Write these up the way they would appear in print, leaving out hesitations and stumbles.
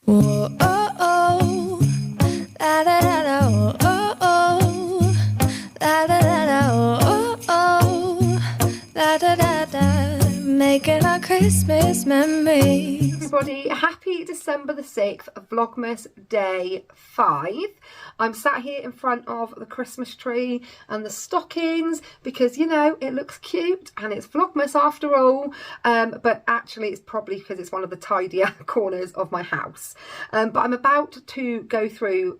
Whoa, oh, oh, la da da da, oh, oh, oh, la da da da, oh, oh, oh, la da da da, making our Christmas memories. Everybody, happy December the 6th, Vlogmas Day 5. I'm sat here in front of the Christmas tree and the stockings because, you know, it looks cute and it's Vlogmas after all, but actually it's probably because it's one of the tidier corners of my house. But I'm about to go through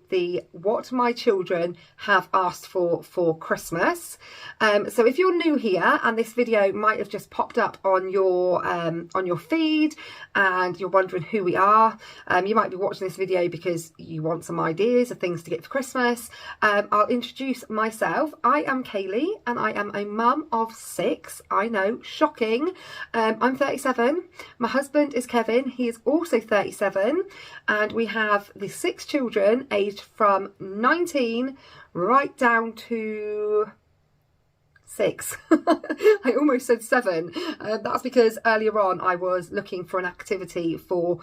what my children have asked for Christmas. So if you're new here and this video might have just popped up on your feed and you're wondering who we are, you might be watching this video because you want some ideas of things to get for Christmas. I'll introduce myself. I am Kaylee and I am a mum of 6. I know, shocking. I'm 37. My husband is Kevin. He is also 37, and we have the 6 children aged from 19 right down to 6. I almost said 7. That's because earlier on I was looking for an activity for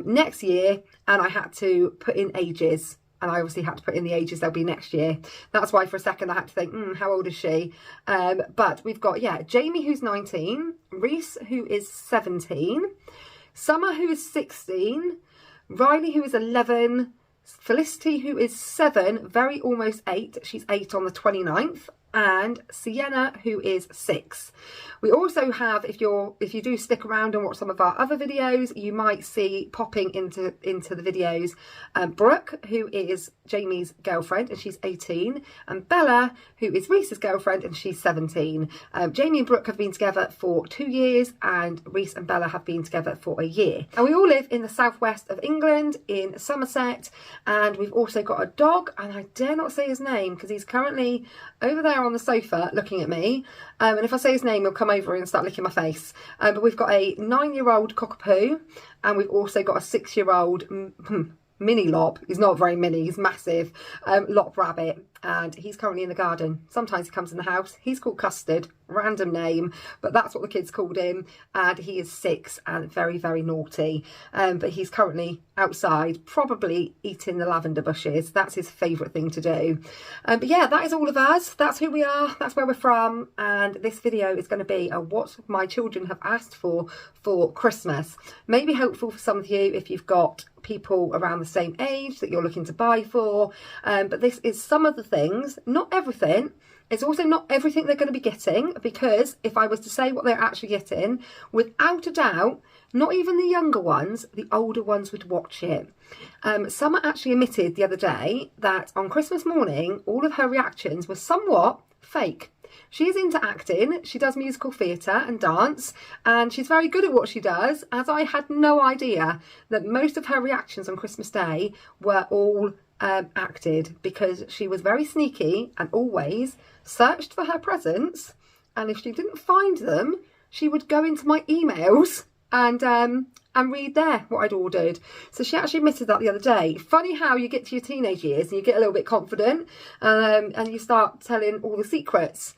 next year and I had to put in ages, and I obviously had to put in the ages they'll be next year. That's why for a second I had to think, how old is she? But we've got, Jamie, who's 19, Reese, who is 17, Summer, who is 16, Riley, who is 11, Felicity, who is 7, very almost 8. She's 8 on the 29th. And Sienna, who is 6. We also have, if you do stick around and watch some of our other videos, you might see popping into the videos Brooke, who is Jamie's girlfriend, and she's 18, and Bella, who is Reese's girlfriend, and she's 17. Jamie and Brooke have been together for 2 years, and Reese and Bella have been together for a year. And we all live in the southwest of England, in Somerset, and we've also got a dog, and I dare not say his name because he's currently over there on the sofa looking at me, and if I say his name he'll come over and start licking my face. But we've got a 9-year-old cockapoo, and we've also got a 6-year-old mini lop. He's not very mini, he's massive, lop rabbit, and he's currently in the garden. Sometimes he comes in the house. He's called Custard, random name, but that's what the kids called him, and he is 6 and very, very naughty. But he's currently outside, probably eating the lavender bushes. That's his favourite thing to do. But yeah, that is all of us. That's who we are, that's where we're from, and this video is going to be what my children have asked for Christmas. Maybe helpful for some of you if you've got people around the same age that you're looking to buy for, but this is some of the things, not everything. It's also not everything they're going to be getting, because if I was to say what they're actually getting, without a doubt, not even the younger ones, the older ones would watch it. Summer actually admitted the other day that on Christmas morning all of her reactions were somewhat fake. She is into acting, she does musical theatre and dance, and she's very good at what she does, as I had no idea that most of her reactions on Christmas Day were all acted, because she was very sneaky and always searched for her presents, and if she didn't find them, she would go into my emails and read there what I'd ordered. So she actually admitted that the other day. Funny how you get to your teenage years and you get a little bit confident, and you start telling all the secrets.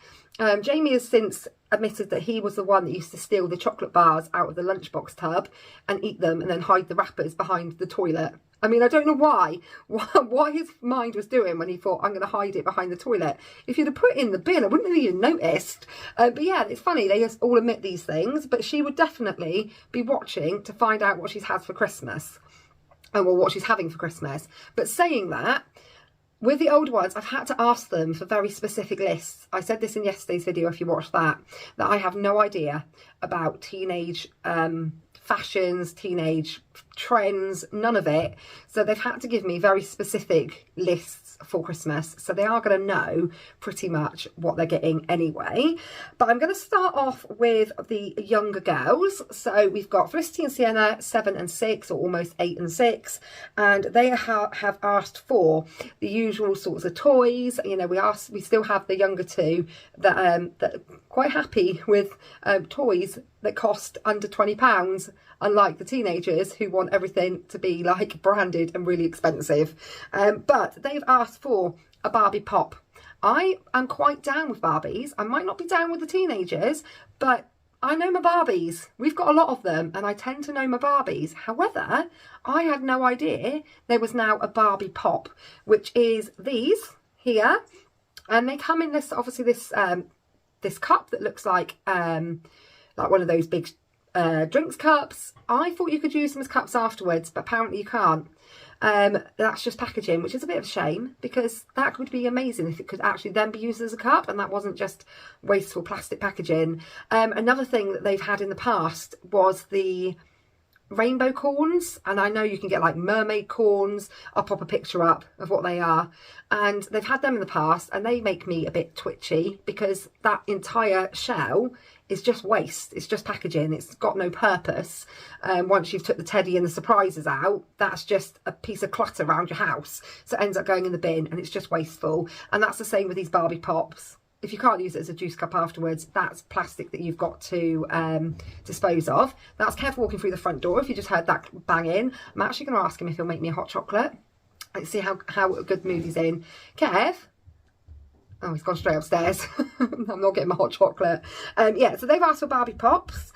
Jamie has since admitted that he was the one that used to steal the chocolate bars out of the lunchbox tub and eat them and then hide the wrappers behind the toilet. I mean, I don't know what his mind was doing when he thought, I'm going to hide it behind the toilet. If you'd have put it in the bin, I wouldn't have even noticed. But yeah, it's funny, they just all admit these things, but she would definitely be watching to find out what she's had for Christmas, or what she's having for Christmas. But saying that, with the older ones, I've had to ask them for very specific lists. I said this in yesterday's video, if you watched that I have no idea about teenage fashions, teenage trends, none of it. So they've had to give me very specific lists for Christmas, so they are going to know pretty much what they're getting anyway. But I'm going to start off with the younger girls. So we've got Felicity and Sienna, 7 and 6, or almost 8 and 6, and they have asked for the usual sorts of toys. You know, we still have the younger two that are quite happy with toys that cost under £20, unlike the teenagers who want everything to be like branded and really expensive. But they've asked for a Barbie pop. I am quite down with Barbies. I might not be down with the teenagers, but I know my Barbies. We've got a lot of them and I tend to know my Barbies. However, I had no idea there was now a Barbie pop, which is these here. And they come in this, obviously this this cup that looks like one of those big drinks cups. I thought you could use them as cups afterwards, but apparently you can't. That's just packaging, which is a bit of a shame, because that could be amazing if it could actually then be used as a cup and that wasn't just wasteful plastic packaging. Another thing that they've had in the past was the rainbow corns, and I know you can get like mermaid corns. I'll pop a picture up of what they are, and they've had them in the past and they make me a bit twitchy because that entire shell is just waste. It's just packaging. It's got no purpose. Once you've took the teddy and the surprises out, that's just a piece of clutter around your house, so it ends up going in the bin and it's just wasteful. And that's the same with these Barbie pops. If you can't use it as a juice cup afterwards, that's plastic that you've got to dispose of. That's Kev walking through the front door. If you just heard that bang in, I'm actually going to ask him if he'll make me a hot chocolate. Let's see how good mood he's in. Kev? Oh, he's gone straight upstairs. I'm not getting my hot chocolate. Yeah, so they've asked for Barbie pops.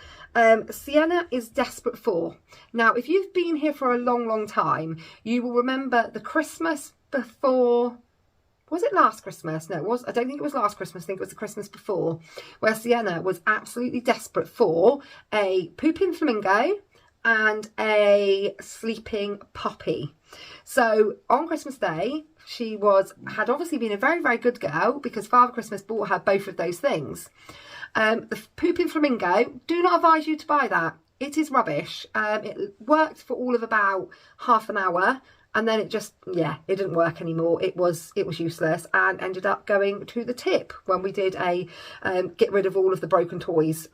Sienna is desperate for. Now, if you've been here for a long time, you will remember the Christmas before. Was it last Christmas? No, it was. I don't think it was last Christmas. I think it was the Christmas before, where Sienna was absolutely desperate for a pooping flamingo and a sleeping puppy. So on Christmas Day, she had obviously been a very good girl because Father Christmas bought her both of those things. The pooping flamingo, do not advise you to buy that. It is rubbish. It worked for all of about half an hour. And then it just, yeah, it didn't work anymore. It was useless, and ended up going to the tip when we did a get rid of all of the broken toys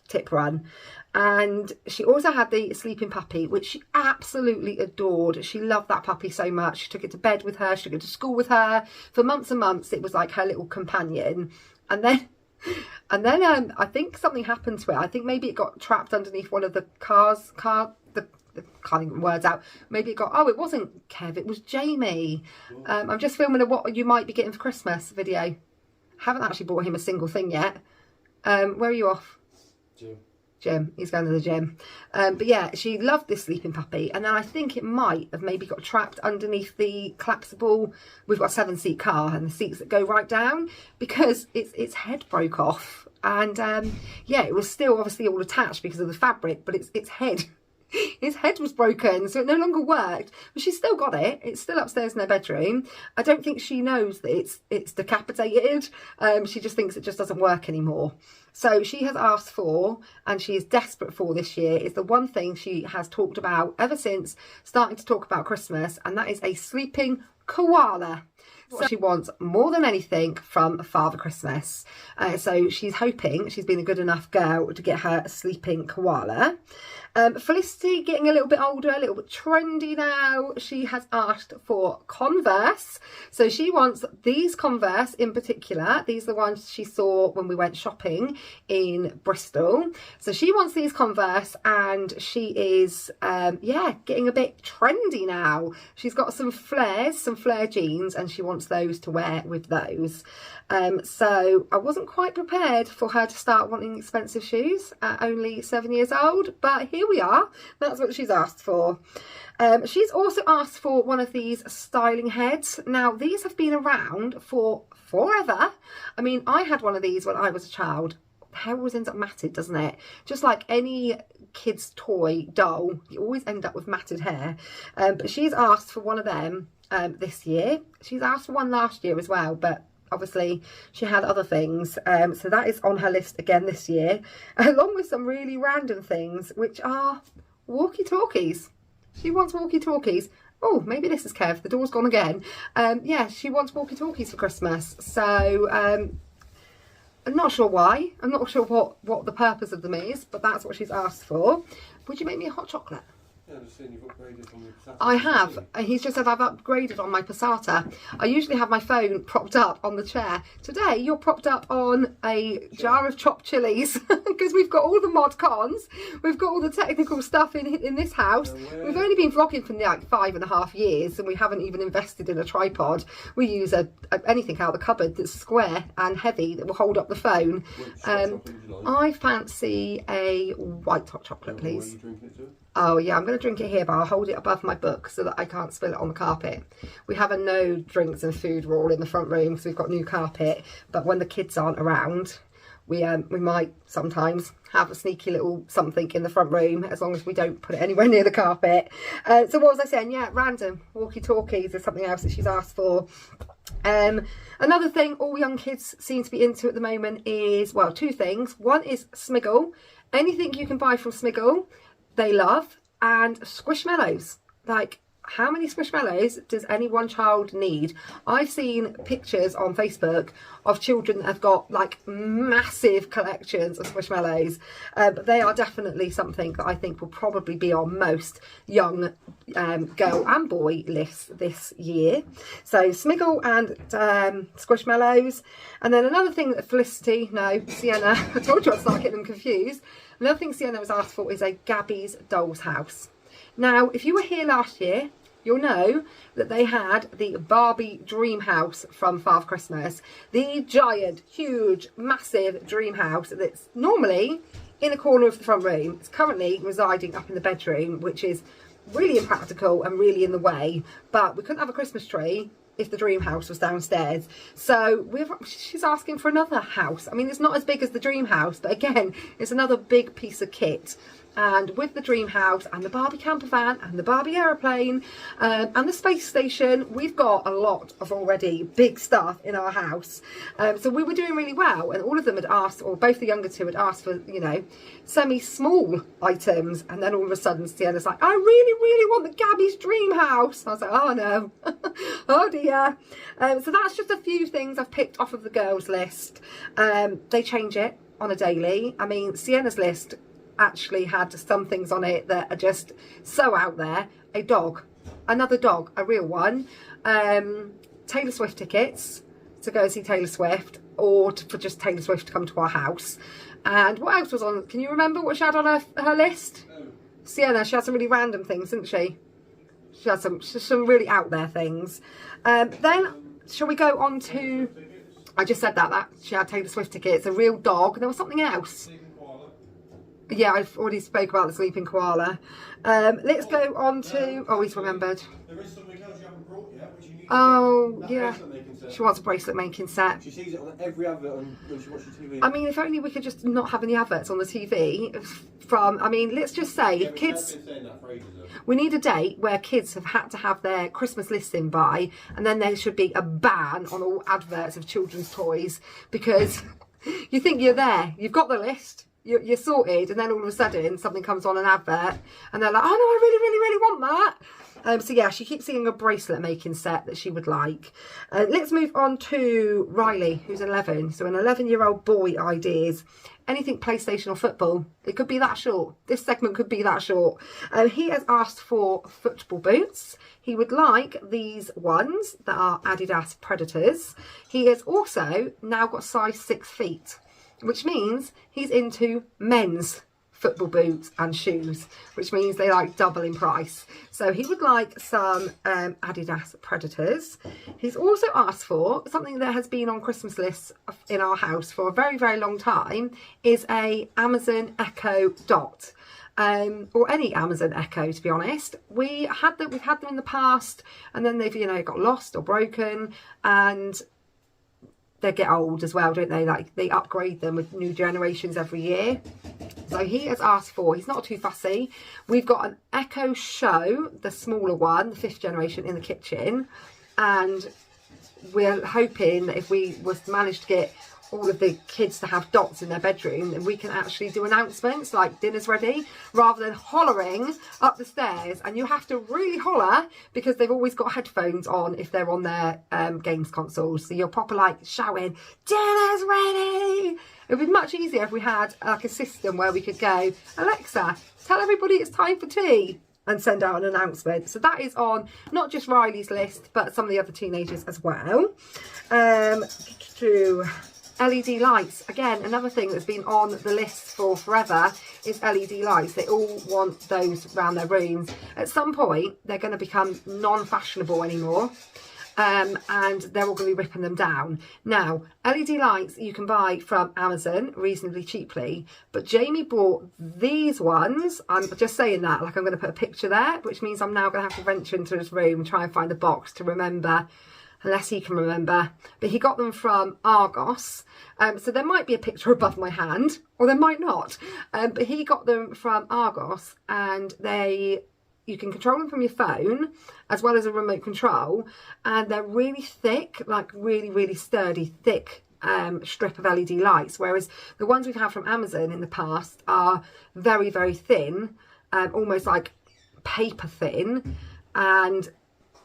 tip run. And she also had the sleeping puppy, which she absolutely adored. She loved that puppy so much. She took it to bed with her. She took it to school with her. For months and months, it was like her little companion. And then I think something happened to it. I think maybe it got trapped underneath one of the can't even words out. Maybe it got, oh, it wasn't Kev, it was Jamie. I'm just filming a what you might be getting for Christmas video. Haven't actually bought him a single thing yet. Where are you off? Gym. He's going to the gym. But yeah, she loved this sleeping puppy, and then I think it might have maybe got trapped underneath the collapsible. We've got a 7-seat car and the seats that go right down, because its head broke off, and yeah, it was still obviously all attached because of the fabric, but its head. His head was broken, so it no longer worked, but she's still got it. It's still upstairs in her bedroom. I don't think she knows that it's decapitated. She just thinks it just doesn't work anymore. So she has asked for, and she is desperate for this year, is the one thing she has talked about ever since starting to talk about Christmas, and that is a sleeping koala. What she wants more than anything from Father Christmas. So she's hoping, she's been a good enough girl to get her a sleeping koala. Felicity, getting a little bit older, a little bit trendy now. She has asked for Converse. So she wants these Converse in particular. These are the ones she saw when we went shopping in Bristol. So she wants these Converse, and she is, yeah, getting a bit trendy now. She's got some flares, some flare jeans, and she wants those to wear with those. So I wasn't quite prepared for her to start wanting expensive shoes at only 7 years old, but here we are. That's what she's asked for. She's also asked for one of these styling heads. Now, these have been around for forever. I mean, I had one of these when I was a child. Hair always ends up matted, doesn't it? Just like any kid's toy doll, you always end up with matted hair. But she's asked for one of them this year. She's asked for one last year as well, but obviously she had other things, so that is on her list again this year, along with some really random things, which are walkie-talkies. She wants walkie-talkies. Oh, maybe this is Kev, the door's gone again. Yeah, she wants walkie-talkies for Christmas, so I'm not sure why. I'm not sure what the purpose of them is, but that's what she's asked for. Would you make me a hot chocolate? Yeah, I've just seen you've upgraded from your Passata. I have. He's just said I've upgraded on my Passata. I usually have my phone propped up on the chair. Today, you're propped up on a jar of chopped chilies because we've got all the mod cons. We've got all the technical stuff in this house. We've only been vlogging for like 5.5 years and we haven't even invested in a tripod. We use anything out of the cupboard that's square and heavy that will hold up the phone. I fancy a white hot chocolate, please. What are you drinking it to? Oh yeah, I'm going to drink it here, but I'll hold it above my book so that I can't spill it on the carpet. We have a no drinks and food rule in the front room because we've got new carpet, but when the kids aren't around, we might sometimes have a sneaky little something in the front room, as long as we don't put it anywhere near the carpet. So what was I saying? Yeah, random walkie-talkies is something else that she's asked for. Another thing all young kids seem to be into at the moment is, well, two things. One is Smiggle. Anything you can buy from Smiggle, they love. And Squishmallows. Like, how many Squishmallows does any one child need? I've seen pictures on Facebook of children that have got like massive collections of Squishmallows. But they are definitely something that I think will probably be on most young girl and boy lists this year. So Smiggle and Squishmallows. And then another thing that Sienna, I told you I'd start getting them confused. Another thing Sienna was asked for is a Gabby's Doll's House. Now, if you were here last year, you'll know that they had the Barbie dream house from Father Christmas. The giant, huge, massive dream house that's normally in a corner of the front room. It's currently residing up in the bedroom, which is really impractical and really in the way. But we couldn't have a Christmas tree if the dream house was downstairs. So she's asking for another house. I mean, it's not as big as the dream house, but again, it's another big piece of kit. And with the dream house and the Barbie camper van and the Barbie aeroplane and the space station, we've got a lot of already big stuff in our house. So we were doing really well, and all of them had asked, or both the younger two had asked for, you know, semi-small items. And then all of a sudden Sienna's like, I really, really want the Gabby's dream house. I was like, oh no, oh dear. So that's just a few things I've picked off of the girls' list. They change it on a daily. I mean, Sienna's list actually had some things on it that are just so out there. A dog, another dog, a real one. Taylor Swift tickets to go see Taylor Swift, or for just Taylor Swift to come to our house. And what else was on? Can you remember what she had on her list? No. Sienna, she had some really random things, didn't she? She had some really out there things. Then shall we go on to, I just said that she had Taylor Swift tickets, a real dog, and there was something else. Yeah, I've already spoke about the sleeping koala. Let's go on to... Oh, he's remembered. There is something else you haven't brought yet, which you need to yeah. She wants a bracelet making set. She sees it on every advert when she watches TV. I mean, if only we could just not have any adverts on the TV from... I mean, let's just say, if kids... We need a date where kids have had to have their Christmas lists in by, and then there should be a ban on all adverts of children's toys, because you think you're there, you've got the list, you're sorted, and then all of a sudden something comes on an advert and they're like, oh no, I really, really, really want that. So yeah, she keeps seeing a bracelet making set that she would like. Let's move on to Riley, who's 11. So an 11-year-old boy ideas. Anything PlayStation or football. It could be that short. This segment could be that short. He has asked for football boots. He would like these ones that are Adidas Predators. He has also now got size 6 feet, which means he's into men's football boots and shoes, which means they like double in price. So he would like some Adidas Predators. He's also asked for something that has been on Christmas lists in our house for a very, very long time, is a Amazon Echo Dot. Or any Amazon Echo, to be honest. We've had them in the past, and then they've, you know, got lost or broken, and they get old as well, don't they? Like, they upgrade them with new generations every year. So he has asked for, he's not too fussy. We've got an Echo Show, the smaller one, the 5th generation, in the kitchen. And we're hoping that if we was to manage to get all of the kids to have dots in their bedroom, then we can actually do announcements like dinner's ready, rather than hollering up the stairs. And you have to really holler because they've always got headphones on if they're on their games consoles. So you're proper like shouting, dinner's ready. It would be much easier if we had like a system where we could go, Alexa, tell everybody it's time for tea. and send out an announcement. So that is on not just Riley's list, but some of the other teenagers as well. To LED lights, again, another thing that's been on the list for forever is LED lights. They all want those around their rooms. At some point, they're going to become non-fashionable anymore. And they're all going to be ripping them down. Now, LED lights you can buy from Amazon reasonably cheaply, but Jamie bought these ones. I'm just saying that, like I'm going to put a picture there, which means I'm now going to have to venture into his room and try and find a box to remember, unless he can remember. But he got them from Argos, so there might be a picture above my hand, or there might not. But he got them from Argos, and you can control them from your phone as well as a remote control, and they're really thick, like really sturdy, thick strip of LED lights, whereas the ones we've had from Amazon in the past are very thin, almost like paper thin, and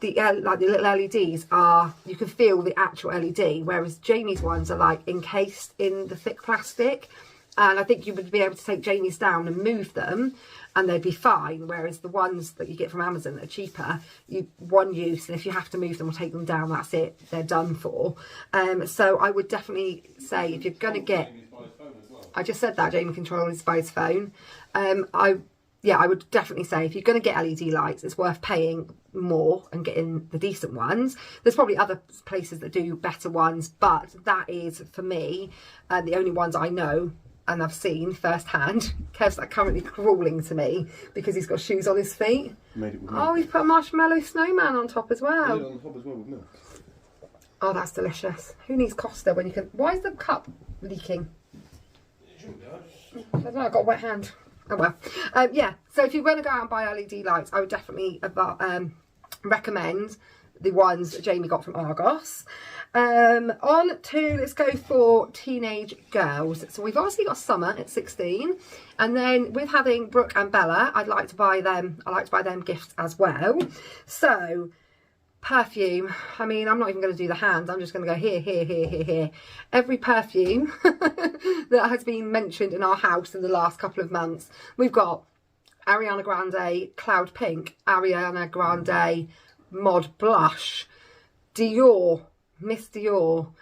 the little LEDs are, you can feel the actual LED, whereas Jamie's ones are like encased in the thick plastic. And I think you would be able to take Jamie's down and move them and they'd be fine, whereas the ones that you get from Amazon that are cheaper, one use, and if you have to move them or take them down, that's it, they're done for. So I would definitely say, if you're going to get, I just said that, Jamie controls by his phone. I would definitely say, if you're going to get LED lights, it's worth paying more and getting the decent ones. There's probably other places that do better ones, but that is, for me, the only ones I know and I've seen firsthand. Kev's like currently crawling to me because he's got shoes on his feet. Made it with milk. Oh, he's put a marshmallow snowman on top as well. Made it on top as well with milk. Oh, that's delicious. Who needs Costa when you can... Why is the cup leaking? It shouldn't do. I don't know, I've got a wet hand. Oh well. Yeah, so if you're going to go out and buy LED lights, I would definitely recommend the ones that Jamie got from Argos. On to, let's go for teenage girls. So we've obviously got Summer at 16, and then with having Brooke and Bella, I like to buy them gifts as well. So perfume, I mean, I'm not even going to do the hands, I'm just going to go here. Every perfume that has been mentioned in our house in the last couple of months. We've got Ariana Grande Cloud Pink, Ariana Grande Mod Blush, Dior, Miss Dior,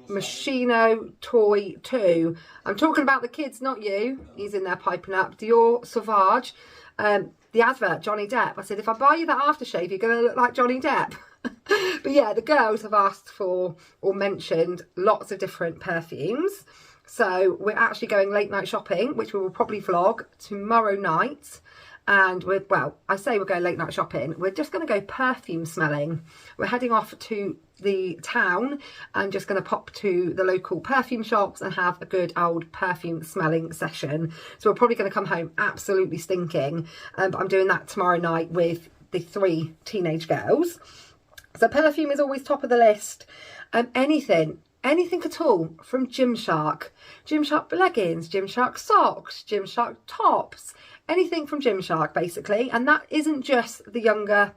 Moschino Toy 2. I'm talking about the kids, not you. He's in there piping up. Dior Sauvage. The advert, Johnny Depp. I said, if I buy you that aftershave, you're going to look like Johnny Depp. But yeah, the girls have asked for or mentioned lots of different perfumes. So we're actually going late night shopping, which we will probably vlog tomorrow night. And I say we're going late night shopping. We're just going to go perfume smelling. We're heading off to the town and just going to pop to the local perfume shops and have a good old perfume smelling session. So we're probably going to come home absolutely stinking. But I'm doing that tomorrow night with the 3 teenage girls. So perfume is always top of the list. Anything at all from Gymshark. Gymshark leggings, Gymshark socks, Gymshark tops. Anything from Gymshark, basically. And that isn't just the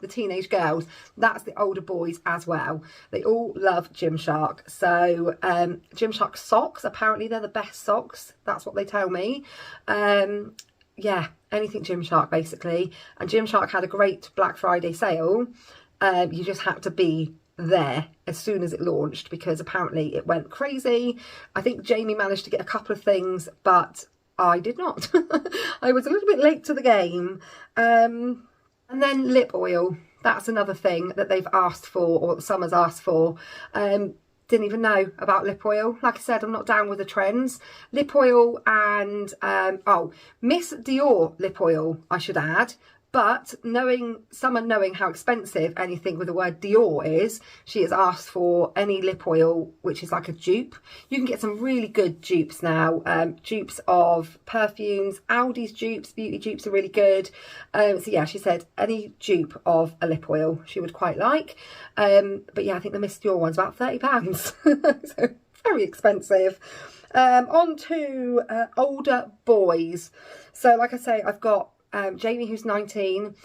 teenage girls. That's the older boys as well. They all love Gymshark. So Gymshark socks, apparently they're the best socks. That's what they tell me. Yeah, anything Gymshark, basically. And Gymshark had a great Black Friday sale. You just had to be there as soon as it launched because apparently it went crazy. I think Jamie managed to get a couple of things, but I did not. I was a little bit late to the game. And then lip oil. That's another thing that they've asked for, or Summer's asked for. Didn't even know about lip oil. Like I said, I'm not down with the trends. Lip oil and, Miss Dior lip oil, I should add. But Summer knowing how expensive anything with the word Dior is, she has asked for any lip oil, which is like a dupe. You can get some really good dupes now. Dupes of perfumes, Aldi's dupes, beauty dupes are really good. So yeah, she said any dupe of a lip oil she would quite like. But yeah, I think the Miss Dior one's about £30. So very expensive. On to older boys. So like I say, I've got Jamie, who's 19.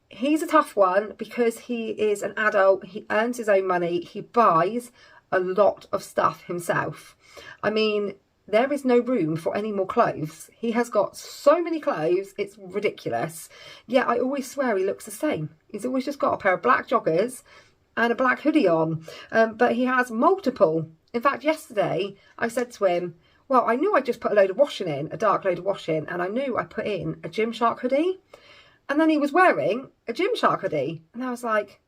He's a tough one because he is an adult. He earns his own money. He buys a lot of stuff himself. I mean, there is no room for any more clothes. He has got so many clothes, it's ridiculous. Yet I always swear he looks the same. He's always just got a pair of black joggers and a black hoodie on, but he has multiple. In fact, yesterday I said to him, well, I knew I just put a load of washing in, a dark load of washing, and I knew I put in a Gymshark hoodie. And then he was wearing a Gymshark hoodie. And I was like,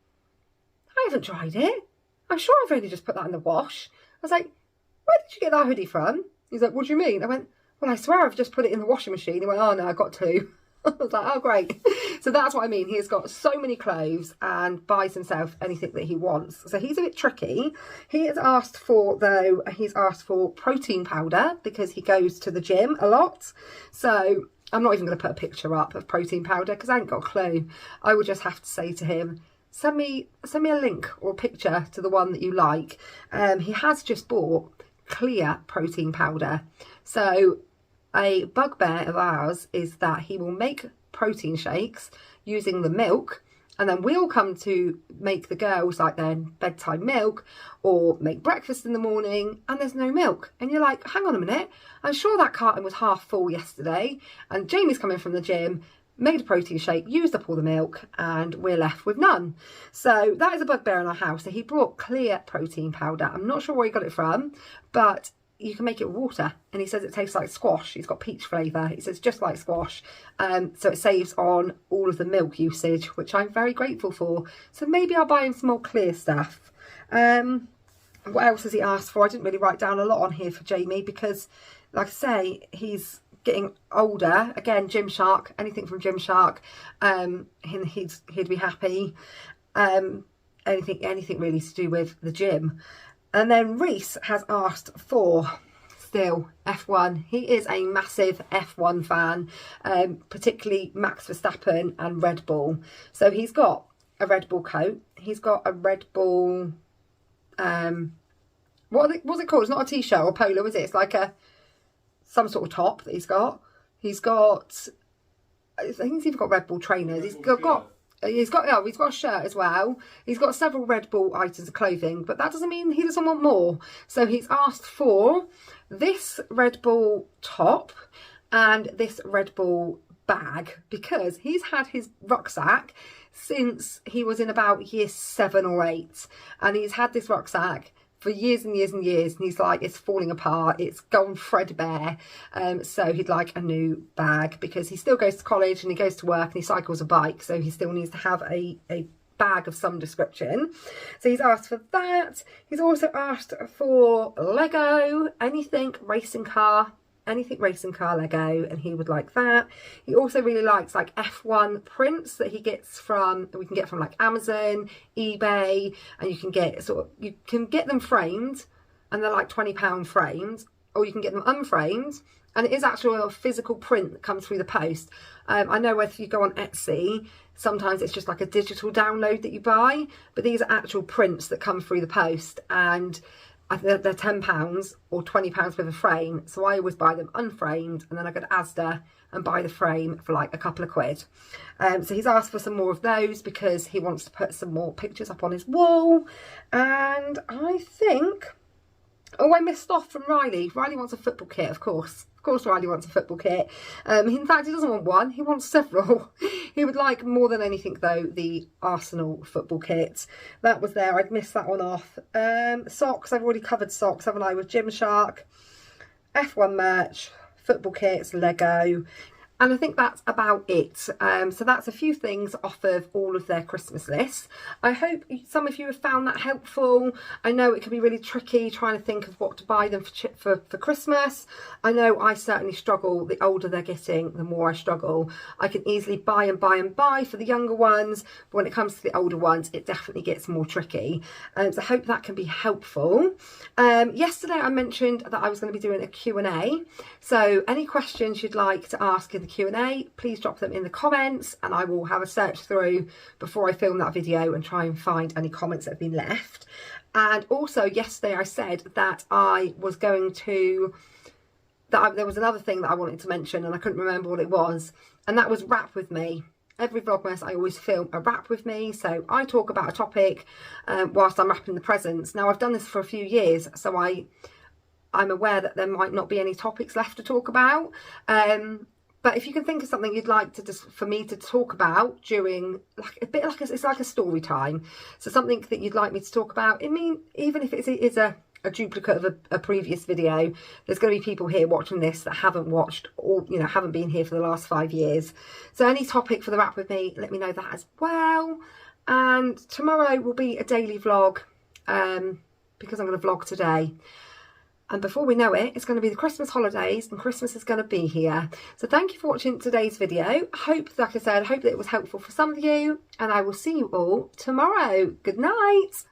I haven't tried it. I'm sure I've only just put that in the wash. I was like, where did you get that hoodie from? He's like, what do you mean? I went, well, I swear I've just put it in the washing machine. He went, oh no, I got two. I was like, oh great. So that's what I mean. He has got so many clothes and buys himself anything that he wants. So he's a bit tricky. He has asked for, though, he's asked for protein powder because he goes to the gym a lot. So I'm not even going to put a picture up of protein powder because I ain't got a clue. I would just have to say to him, send me a link or a picture to the one that you like. He has just bought clear protein powder. So a bugbear of ours is that he will make protein shakes using the milk, and then we'll come to make the girls like their bedtime milk or make breakfast in the morning and there's no milk. And you're like, hang on a minute, I'm sure that carton was half full yesterday and Jamie's coming from the gym, made a protein shake, used up all the milk, and we're left with none. So that is a bugbear in our house. So he brought clear protein powder. I'm not sure where he got it from, but you can make it with water, and he says it tastes like squash. He's got peach flavour. He says just like squash, so it saves on all of the milk usage, which I'm very grateful for. So maybe I'll buy him some more clear stuff. What else has he asked for? I didn't really write down a lot on here for Jamie because, like I say, he's getting older. Again, Gymshark, anything from Gymshark, he'd be happy. Anything really to do with the gym. And then Reese has asked for, still, F1. He is a massive F1 fan, particularly Max Verstappen and Red Bull. So he's got a Red Bull coat. He's got a Red Bull, what's it called? It's not a t-shirt or polo, is it? It's like some sort of top that he's got. He's got, I think he's even got Red Bull trainers. He's got a shirt as well. He's got several Red Bull items of clothing, but that doesn't mean he doesn't want more. So he's asked for this Red Bull top and this Red Bull bag because he's had his rucksack since he was in about year 7 or 8, and he's had this rucksack for years and years and years, and he's like, it's falling apart, it's gone threadbare. So he'd like a new bag because he still goes to college and he goes to work and he cycles a bike, so he still needs to have a bag of some description. So he's asked for that. He's also asked for Lego, anything racing car Lego, and he would like that. He also really likes like F1 prints that we can get from like Amazon, eBay, and you can get them framed, and they're like £20 framed, or you can get them unframed, and it is actually a physical print that comes through the post. I know if you go on Etsy, sometimes it's just like a digital download that you buy, but these are actual prints that come through the post, and they're £10 or £20 with a frame, so I always buy them unframed, and then I go to Asda and buy the frame for like a couple of quid. So he's asked for some more of those because he wants to put some more pictures up on his wall. And I think, oh, I missed off from Riley. Riley wants a football kit, of course. Of course Riley wants a football kit. In fact, he doesn't want one, he wants several. He would like more than anything though the Arsenal football kit. That was there, I'd missed that one off. Socks, I've already covered socks, haven't I, with Gymshark. F1 merch, football kits, Lego. And I think that's about it. So that's a few things off of all of their Christmas lists. I hope some of you have found that helpful. I know it can be really tricky trying to think of what to buy them for Christmas. I know I certainly struggle. The older they're getting, the more I struggle. I can easily buy and buy and buy for the younger ones, but when it comes to the older ones, it definitely gets more tricky. So I hope that can be helpful. Yesterday I mentioned that I was going to be doing a Q&A. So any questions you'd like to ask in the Q&A, please drop them in the comments, and I will have a search through before I film that video and try and find any comments that have been left. And also yesterday I said that I was going to, there was another thing that I wanted to mention and I couldn't remember what it was, and that was Wrap With Me. Every Vlogmas I always film a Wrap With Me, so I talk about a topic whilst I'm wrapping the presents. Now I've done this for a few years, so I I'm aware that there might not be any topics left to talk about. But if you can think of something you'd like to for me to talk about during, like a bit like it's like a story time. So something that you'd like me to talk about. I mean, even if it is a duplicate of a previous video, there's going to be people here watching this that haven't watched or, you know, haven't been here for the last 5 years. So any topic for the Wrap With Me, let me know that as well. And tomorrow will be a daily vlog, because I'm going to vlog today. And before we know it, it's going to be the Christmas holidays and Christmas is going to be here. So thank you for watching today's video. I hope, like I said, I hope that it was helpful for some of you. And I will see you all tomorrow. Good night.